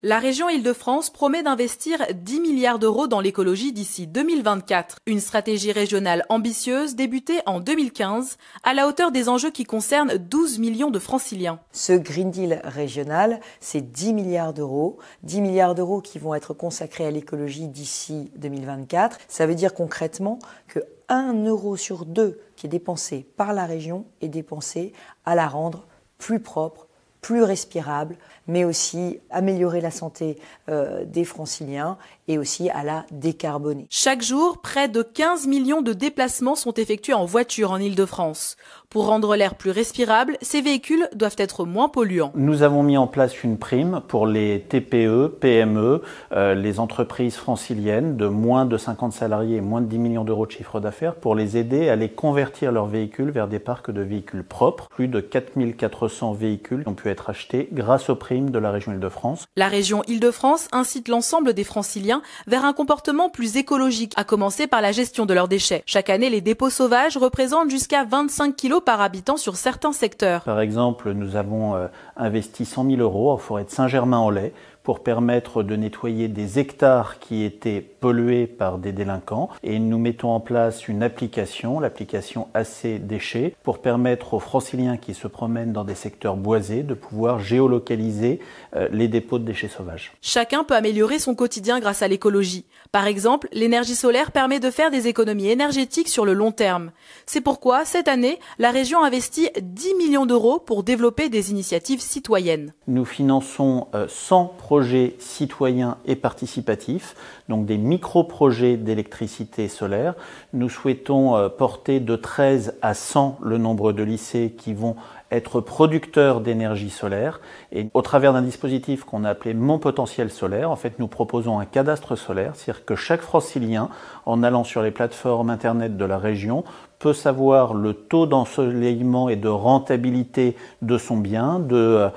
La région Île-de-France promet d'investir 10 milliards d'euros dans l'écologie d'ici 2024. Une stratégie régionale ambitieuse débutée en 2015 à la hauteur des enjeux qui concernent 12 millions de Franciliens. Ce Green Deal régional, c'est 10 milliards d'euros. 10 milliards d'euros qui vont être consacrés à l'écologie d'ici 2024. Ça veut dire concrètement que 1 euro sur 2 qui est dépensé par la région est dépensé à la rendre plus propre, plus respirable, mais aussi améliorer la santé des Franciliens et aussi à la décarboner. Chaque jour, près de 15 millions de déplacements sont effectués en voiture en Île-de-France. Pour rendre l'air plus respirable, ces véhicules doivent être moins polluants. Nous avons mis en place une prime pour les TPE, PME, les entreprises franciliennes de moins de 50 salariés et moins de 10 millions d'euros de chiffre d'affaires pour les aider à les convertir leurs véhicules vers des parcs de véhicules propres. Plus de 4400 véhicules ont pu être achetés grâce aux primes de la région Île-de-France. La région Île-de-France incite l'ensemble des Franciliens vers un comportement plus écologique, à commencer par la gestion de leurs déchets. Chaque année, les dépôts sauvages représentent jusqu'à 25 kilos par habitant sur certains secteurs. Par exemple, nous avons investi 100 000 euros en forêt de Saint-Germain-en-Laye pour permettre de nettoyer des hectares qui étaient pollués par des délinquants. Et nous mettons en place une application, l'application AC Déchets, pour permettre aux Franciliens qui se promènent dans des secteurs boisés de pouvoir géolocaliser les dépôts de déchets sauvages. Chacun peut améliorer son quotidien grâce à l'écologie. Par exemple, l'énergie solaire permet de faire des économies énergétiques sur le long terme. C'est pourquoi, cette année, la région investit 10 millions d'euros pour développer des initiatives citoyennes. Nous finançons 100 projets citoyens et participatifs, donc des micro-projets d'électricité solaire. Nous souhaitons porter de 13 à 100 le nombre de lycées qui vont être producteurs d'énergie solaire. Et au travers d'un dispositif qu'on a appelé Mon Potentiel Solaire, en fait, nous proposons un cadastre solaire, c'est-à-dire que chaque Francilien, en allant sur les plateformes internet de la région, peut savoir le taux d'ensoleillement et de rentabilité de son bien, de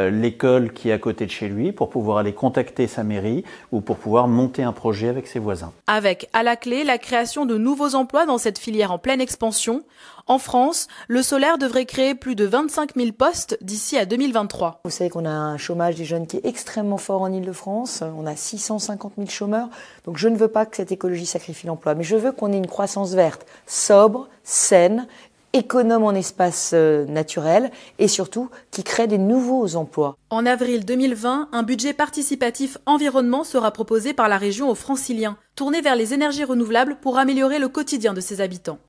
l'école qui est à côté de chez lui, pour pouvoir aller contacter sa mairie ou pour pouvoir monter un projet avec ses voisins. Avec, à la clé, la création de nouveaux emplois dans cette filière en pleine expansion. En France, le solaire devrait créer plus de 25 000 postes d'ici à 2023. Vous savez qu'on a un chômage des jeunes qui est extrêmement fort en Île-de-France. On a 650 000 chômeurs. Donc je ne veux pas que cette écologie sacrifie l'emploi, mais je veux qu'on ait une croissance verte, sobre, saine, économe en espace naturel et surtout qui crée des nouveaux emplois. En avril 2020, un budget participatif environnement sera proposé par la région aux Franciliens, tourné vers les énergies renouvelables pour améliorer le quotidien de ses habitants.